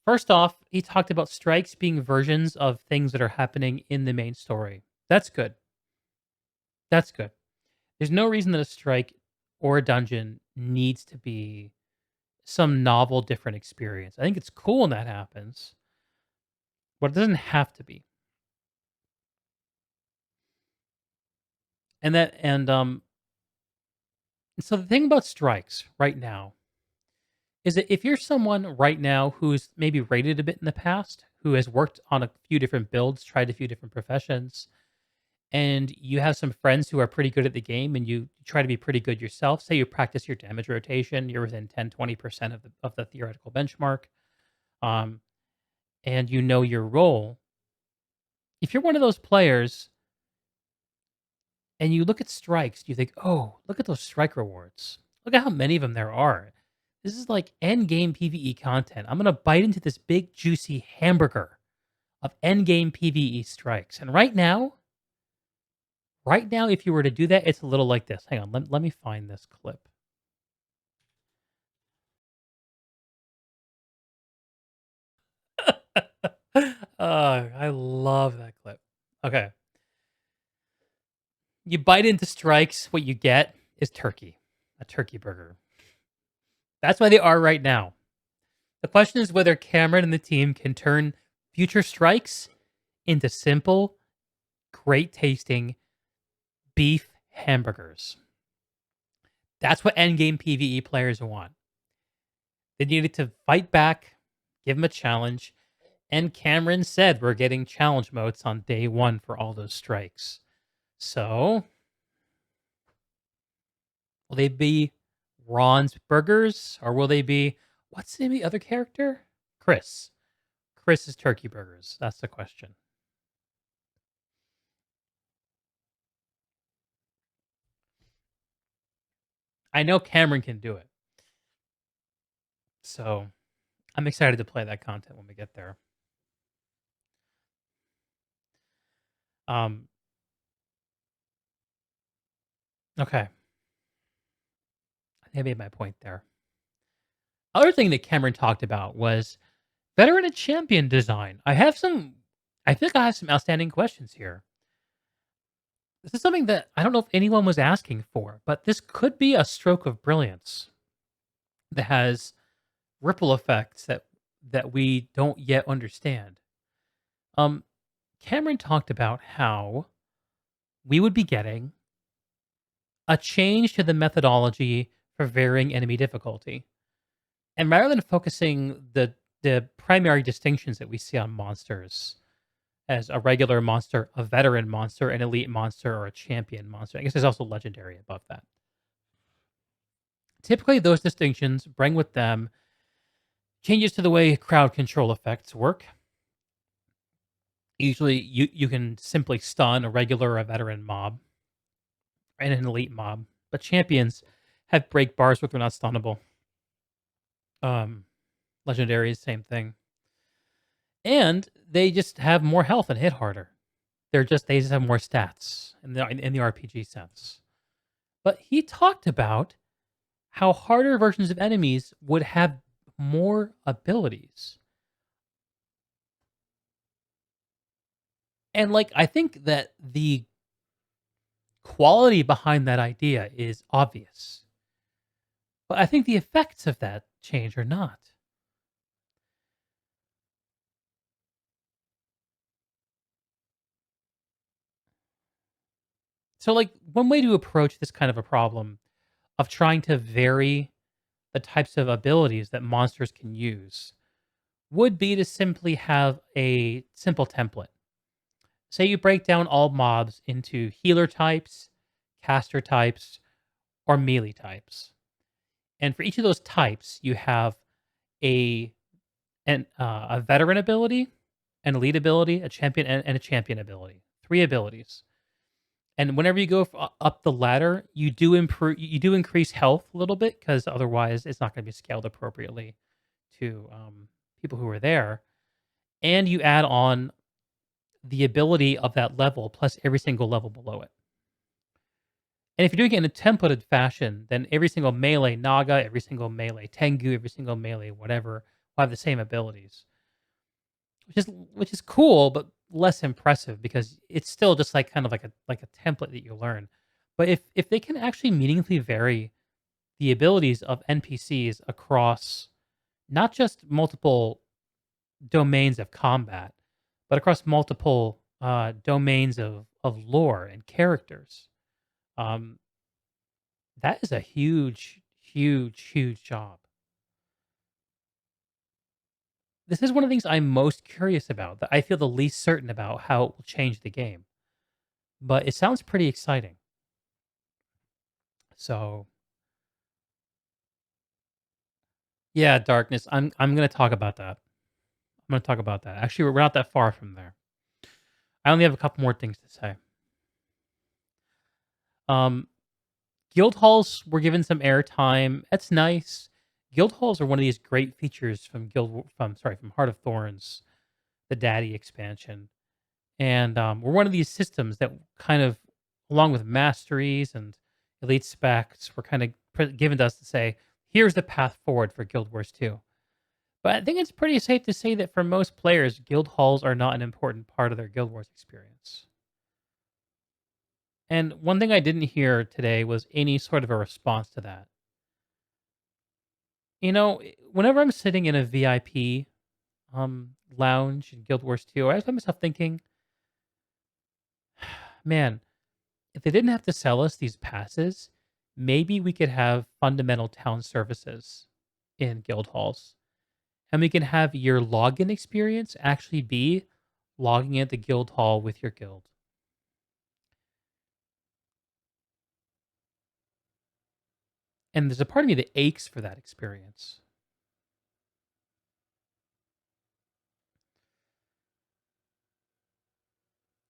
first off, he talked about strikes being versions of things that are happening in the main story. That's good. That's good. There's no reason that a strike or a dungeon needs to be some novel, different experience. I think it's cool when that happens, but it doesn't have to be. So the thing about strikes right now is that if you're someone right now who's maybe rated a bit in the past, who has worked on a few different builds, tried a few different professions, and you have some friends who are pretty good at the game and you try to be pretty good yourself, say you practice your damage rotation, you're within 10-20% of the theoretical benchmark, um, and you know your role. If you're one of those players and you look at strikes, you think, oh, look at those strike rewards. Look at how many of them there are. This is like end game PvE content. I'm going to bite into this big, juicy hamburger of end game PvE strikes. And right now, if you were to do that, it's a little like this. Hang on, let me find this clip. I love that clip. Okay. You bite into strikes, what you get is turkey, a turkey burger. That's why they are right now. The question is whether Cameron and the team can turn future strikes into simple, great tasting beef hamburgers. That's what endgame PvE players want. They needed to fight back, give them a challenge, and Cameron said we're getting challenge modes on day one for all those strikes. So, will they be Ron's burgers, or will they be, what's the name of the other character? Chris. Chris's turkey burgers. That's the question. I know Cameron can do it. So I'm excited to play that content when we get there. Um, okay. I think I made my point there. Other thing that Cameron talked about was veteran and champion design. I think I have some outstanding questions here. This is something that I don't know if anyone was asking for, but this could be a stroke of brilliance that has ripple effects that we don't yet understand. Um, Cameron talked about how we would be getting a change to the methodology for varying enemy difficulty. And rather than focusing the primary distinctions that we see on monsters as a regular monster, a veteran monster, an elite monster, or a champion monster. I guess there's also legendary above that. Typically, those distinctions bring with them changes to the way crowd control effects work. Usually, you can simply stun a regular or a veteran mob and an elite mob, but champions have break bars where they're not stunnable. Legendaries, same thing. And they just have more health and hit harder. They just have more stats in the RPG sense. But he talked about how harder versions of enemies would have more abilities. And like I think that the quality behind that idea is obvious. But I think the effects of that change are not. So like one way to approach this kind of a problem of trying to vary the types of abilities that monsters can use would be to simply have a simple template. Say you break down all mobs into healer types, caster types, or melee types. And for each of those types, you have a a veteran ability, an elite ability, a champion, and a champion ability. 3 abilities. And whenever you go up the ladder, you do increase health a little bit because otherwise it's not going to be scaled appropriately to people who are there. And you add on the ability of that level plus every single level below it. And if you're doing it in a templated fashion, then every single melee Naga, every single melee Tengu, every single melee whatever will have the same abilities, which is cool, but less impressive because it's still just like kind of like a template that you learn. But if they can actually meaningfully vary the abilities of NPCs across not just multiple domains of combat, but across multiple domains of lore and characters. Um, that is a huge, huge, huge job. This is one of the things I'm most curious about, that I feel the least certain about how it will change the game. But it sounds pretty exciting. So, yeah, darkness. I'm gonna talk about that. I'm gonna talk about that. Actually, we're not that far from there. I only have a couple more things to say. Um, Guild halls were given some airtime. That's nice. Guild halls are one of these great features from Heart of Thorns, the Daddy expansion, and we're one of these systems that kind of, along with masteries and elite specs, were kind of given to us to say, here's the path forward for Guild Wars 2. But I think it's pretty safe to say that for most players, guild halls are not an important part of their Guild Wars experience. And one thing I didn't hear today was any sort of a response to that. You know, whenever I'm sitting in a VIP lounge in Guild Wars 2, I always find myself thinking, man, if they didn't have to sell us these passes, maybe we could have fundamental town services in guild halls. And we can have your login experience actually be logging at the guild hall with your guild. And there's a part of me that aches for that experience.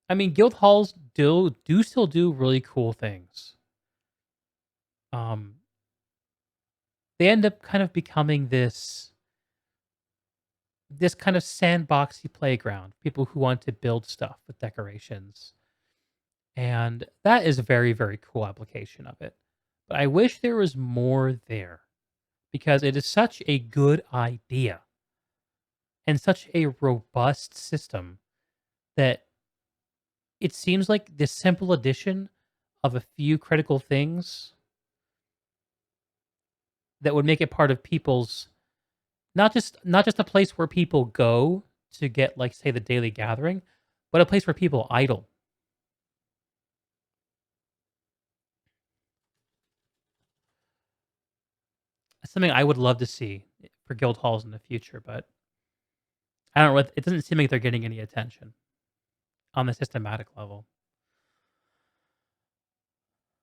I mean, guild halls do still do really cool things. Um, they end up kind of becoming this kind of sandboxy playground. People who want to build stuff with decorations. And that is a very, very cool application of it. But I wish there was more there because it is such a good idea and such a robust system that it seems like this simple addition of a few critical things that would make it part of people's not just a place where people go to get, like, say, the daily gathering, but a place where people idle. That's something I would love to see for guild halls in the future, but I don't know. It doesn't seem like they're getting any attention on the systematic level.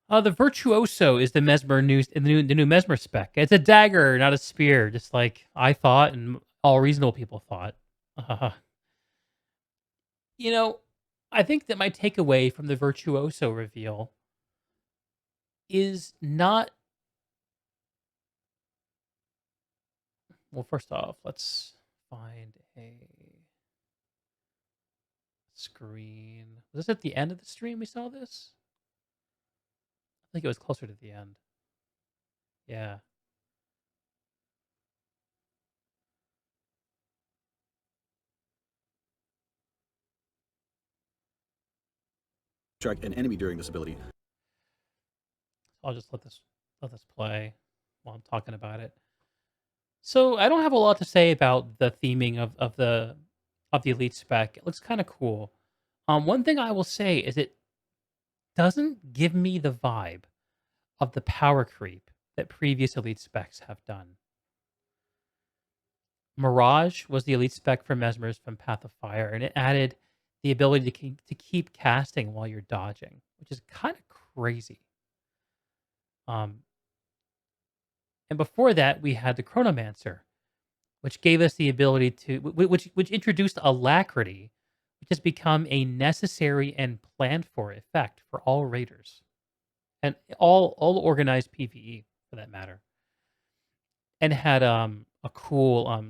The virtuoso is the new mesmer spec. It's a dagger, not a spear, just like I thought and all reasonable people thought. Uh, you know, I think that my takeaway from the virtuoso reveal is not well. First off, let's find a screen. Was this at the end of the stream we saw this? I think it was closer to the end. Yeah. Strike an enemy during this ability. I'll just let this play while I'm talking about it. So I don't have a lot to say about the theming of the elite spec. It looks kind of cool. One thing I will say is it doesn't give me the vibe of the power creep that previous elite specs have done. Mirage was the elite spec for Mesmers from Path of Fire, and it added the ability to keep casting while you're dodging, which is kind of crazy. Um, and before that, we had the Chronomancer, which gave us the ability to, which introduced Alacrity, which has become a necessary and planned for effect for all raiders, and all organized PVE for that matter, and had a cool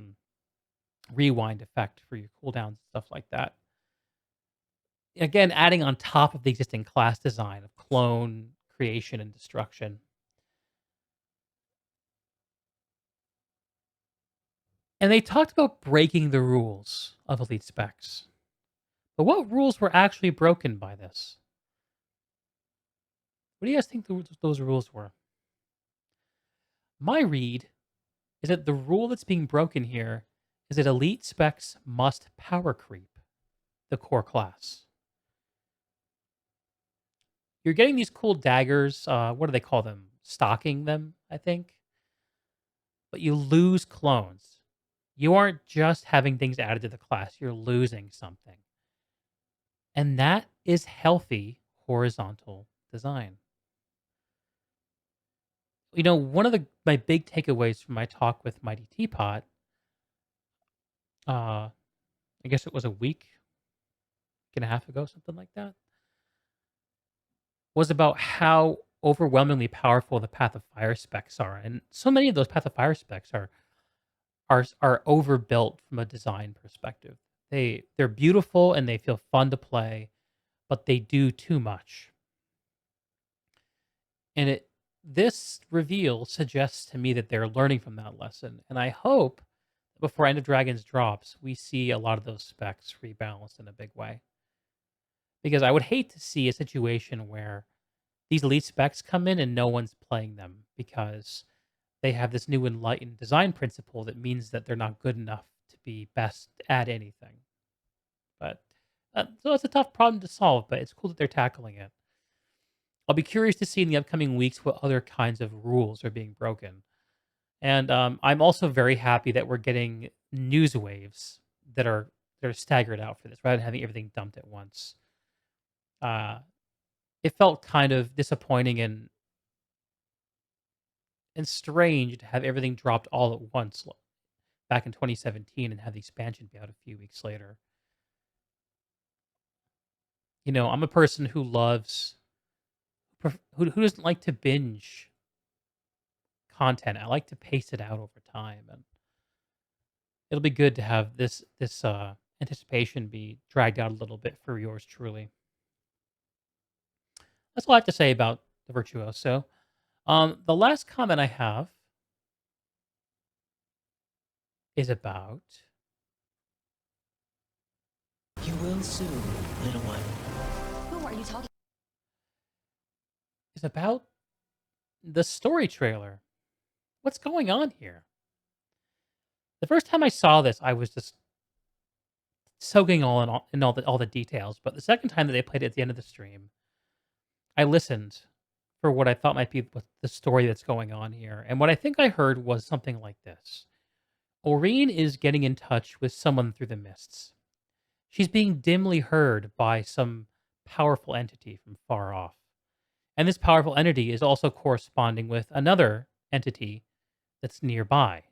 rewind effect for your cooldowns and stuff like that. Again, adding on top of the existing class design of clone creation and destruction. And they talked about breaking the rules of elite specs. But what rules were actually broken by this? What do you guys think those rules were? My read is that the rule that's being broken here is that elite specs must power creep the core class. You're getting these cool daggers. What do they call them? Stocking them, I think. But you lose clones. You aren't just having things added to the class, you're losing something. And that is healthy horizontal design. One of my big takeaways from my talk with Mighty Teapot, I guess it was a week and a half ago, something like that, was about how overwhelmingly powerful the Path of Fire specs are. And so many of those Path of Fire specs are overbuilt from a design perspective. They're beautiful and they feel fun to play, but they do too much. And this reveal suggests to me that they're learning from that lesson. And I hope before End of Dragons drops, we see a lot of those specs rebalanced in a big way. Because I would hate to see a situation where these elite specs come in and no one's playing them because they have this new enlightened design principle that means that they're not good enough to be best at anything. But so it's a tough problem to solve, but it's cool that they're tackling it. I'll be curious to see in the upcoming weeks what other kinds of rules are being broken. And I'm also very happy that we're getting news waves that are staggered out for this, rather than having everything dumped at once. It felt kind of disappointing and strange to have everything dropped all at once back in 2017 and have the expansion be out a few weeks later. I'm a person who loves who doesn't like to binge content. I like to pace it out over time, and it'll be good to have this anticipation be dragged out a little bit for yours truly. That's all I have to say about the Virtuoso. The last comment I have is about You will soon, little one. Who are you talking? is about the story trailer. What's going on here? The first time I saw this, I was just soaking all the details. But the second time that they played it at the end of the stream, I listened for what I thought might be the story that's going on here. And what I think I heard was something like this. Aurene is getting in touch with someone through the mists. She's being dimly heard by some powerful entity from far off. And this powerful entity is also corresponding with another entity that's nearby.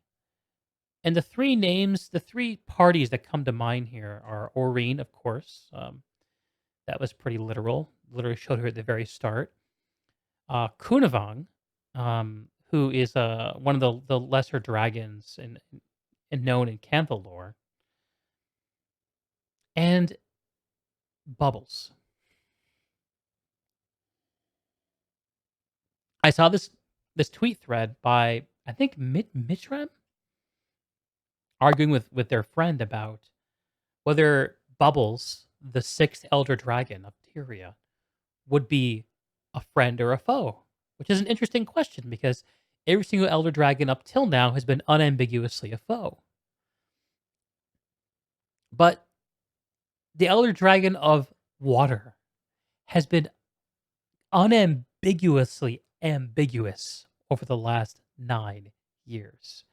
And the three parties that come to mind here are Aurene, of course. That was pretty literal. Literally showed her at the very start. Kunavang, who is one of the lesser dragons and known in Cantha lore, and Bubbles. I saw this tweet thread by I think Mitram arguing with their friend about whether Bubbles, the sixth elder dragon of Tyria, would be a friend or a foe, which is an interesting question because every single elder dragon up till now has been unambiguously a foe. But the elder dragon of water has been unambiguously ambiguous over the last 9 years.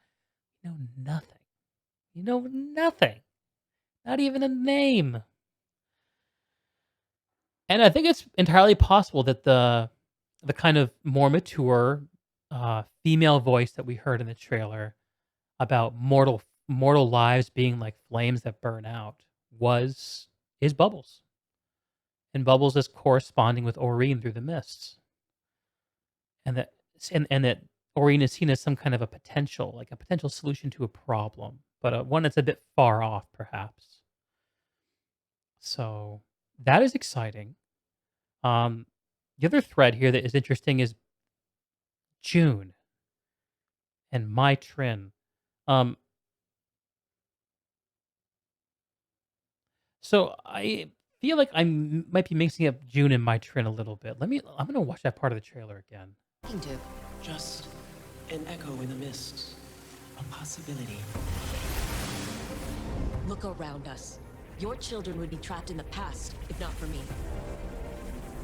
You know nothing. You know nothing. Not even a name. And I think it's entirely possible that the kind of more mature female voice that we heard in the trailer about mortal lives being like flames that burn out is Bubbles. And Bubbles is corresponding with Aurene through the mists. And that Aurene is seen as some kind of a potential solution to a problem, but one that's a bit far off, perhaps. So that is exciting. The other thread here that is interesting is June and My Trin. So I feel like I might be mixing up June and My Trin a little bit. I'm gonna watch that part of the trailer again. Just an echo in the mist. A possibility. Look around us. Your children would be trapped in the past, if not for me.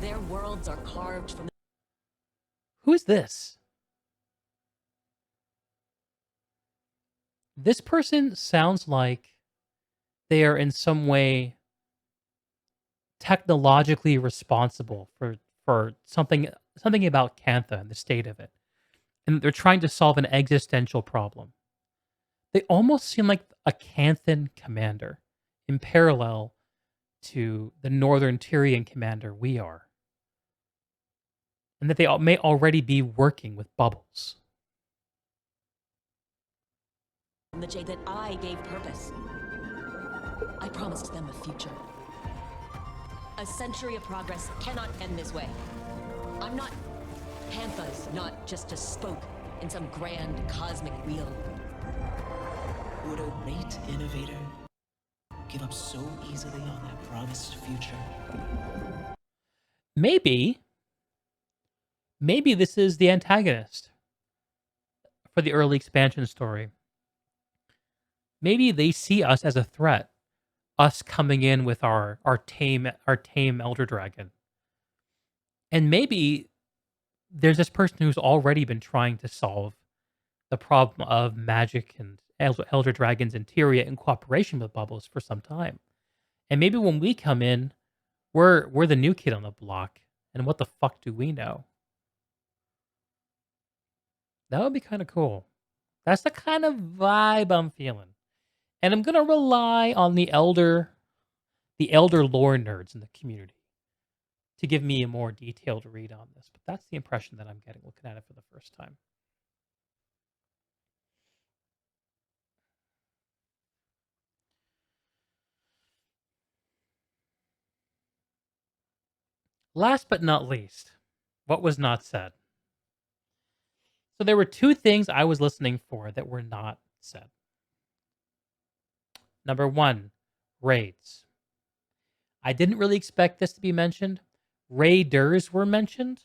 Their worlds are carved from... Who is this? This person sounds like they are in some way technologically responsible for something about Cantha and the state of it. And they're trying to solve an existential problem. They almost seem like a Canthan commander in parallel to the Northern Tyrian commander we are. And that they may already be working with Bubbles. The jade that I gave purpose. I promised them a future. A century of progress cannot end this way. I'm not... Cantha's not just a spoke in some grand cosmic wheel. Would a great innovator give up so easily on that promised future? Maybe this is the antagonist for the early expansion story. Maybe they see us as a threat, us coming in with our tame elder dragon. And maybe there's this person who's already been trying to solve the problem of magic and elder dragons in Tyria in cooperation with Bubbles for some time. And maybe when we come in, we're the new kid on the block. And what the fuck do we know? That would be kind of cool. That's the kind of vibe I'm feeling. And I'm going to rely on the elder lore nerds in the community to give me a more detailed read on this. But that's the impression that I'm getting looking at it for the first time. Last but not least, what was not said? So there were two things I was listening for that were not said. Number one, raids. I didn't really expect this to be mentioned. Raiders were mentioned,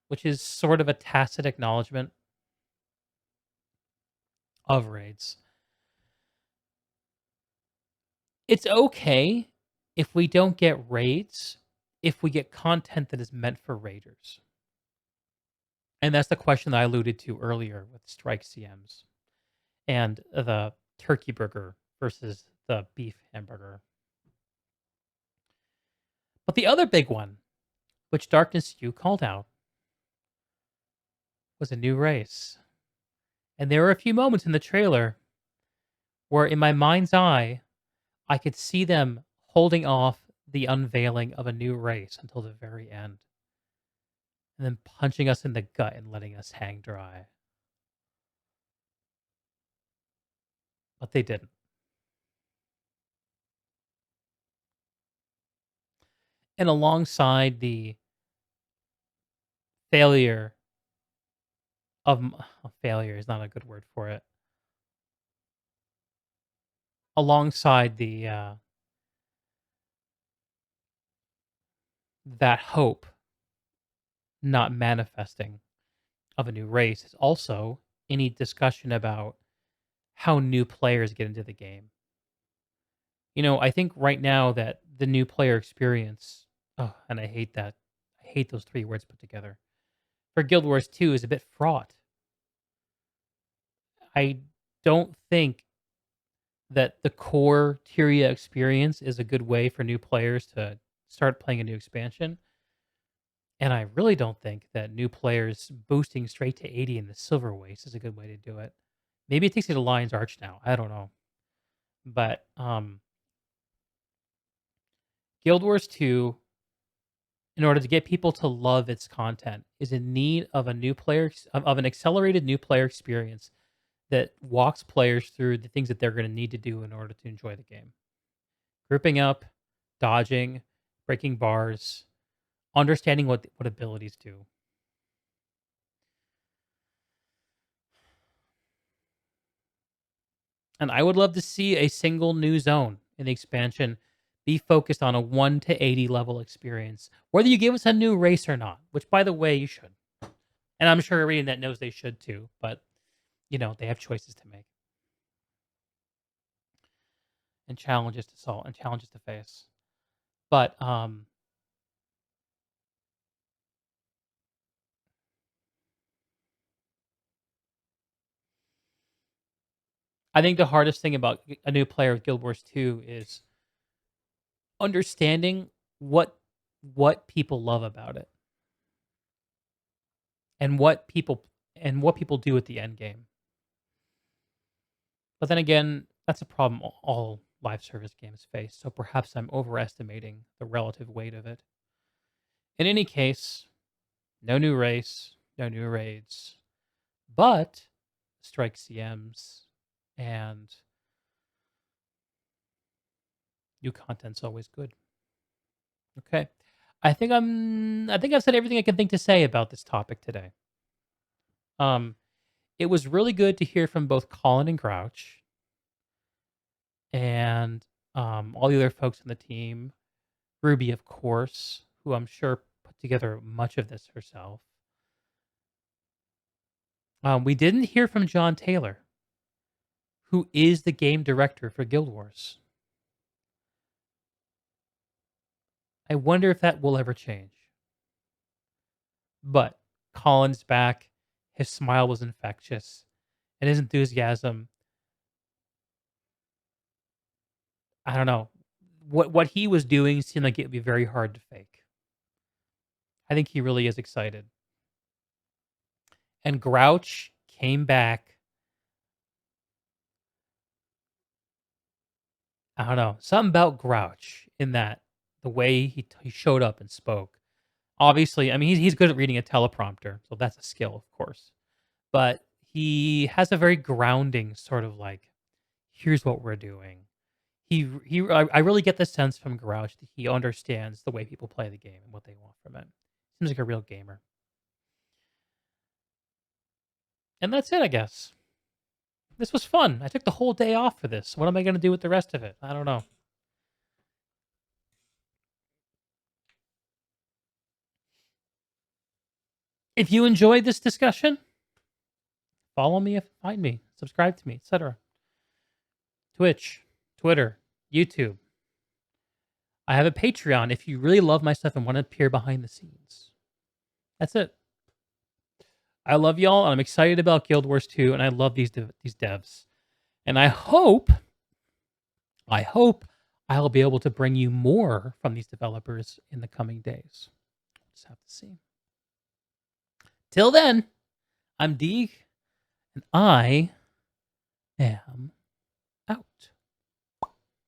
which is sort of a tacit acknowledgement of raids. It's okay if we don't get raids, if we get content that is meant for raiders. And that's the question that I alluded to earlier with strike CMs and the turkey burger versus the beef hamburger. But the other big one, which Darkness You called out, was a new race. And there were a few moments in the trailer where, in my mind's eye, I could see them holding off the unveiling of a new race until the very end, and then punching us in the gut and letting us hang dry. But they didn't. And alongside the failure of failure is not a good word for it. Alongside the that hope not manifesting of a new race is also any discussion about how new players get into the game. I think right now that the new player experience, oh, and I hate that. I hate those three words put together. For Guild Wars 2 is a bit fraught. I don't think that the core Tyria experience is a good way for new players to start playing a new expansion. And I really don't think that new players boosting straight to 80 in the Silver Waste is a good way to do it. Maybe it takes you to Lion's Arch now. I don't know. But Guild Wars 2, in order to get people to love its content, is in need of a new player of an accelerated new player experience that walks players through the things that they're going to need to do in order to enjoy the game. Grouping up, dodging, breaking bars, understanding what abilities do. And I would love to see a single new zone in the expansion be focused on a 1 to 80 level experience, whether you give us a new race or not, which, by the way, you should. And I'm sure everybody that knows they should too, but, they have choices to make and challenges to solve and challenges to face. But, I think the hardest thing about a new player with Guild Wars 2 is understanding what people love about it and what people do at the end game. But then again, that's a problem all live service games face, so perhaps I'm overestimating the relative weight of it. In any case, no new race, no new raids, but strike CMs and new content's always good. Okay. I think I've said everything I can think to say about this topic today. It was really good to hear from both Colin and Grouch and all the other folks on the team. Ruby, of course, who I'm sure put together much of this herself. We didn't hear from John Taylor, who is the game director for Guild Wars. I wonder if that will ever change. But Colin's back. His smile was infectious, and his enthusiasm. I don't know. What he was doing seemed like it would be very hard to fake. I think he really is excited. And Grouch came back. I don't know. Something about Grouch in that the way he showed up and spoke. Obviously, I mean, he's good at reading a teleprompter, so that's a skill, of course. But he has a very grounding sort of like, here's what we're doing. I really get the sense from Garage that he understands the way people play the game and what they want from it. Seems like a real gamer. And that's it, I guess. This was fun. I took the whole day off for this. What am I going to do with the rest of it? I don't know. If you enjoyed this discussion, follow me, find me, subscribe to me, etc. Twitch, Twitter, YouTube. I have a Patreon if you really love my stuff and want to appear behind the scenes. That's it. I love y'all, and I'm excited about Guild Wars 2, and I love these devs. And I hope I'll be able to bring you more from these developers in the coming days. Just have to see. Till then, I'm Deeg, and I am out.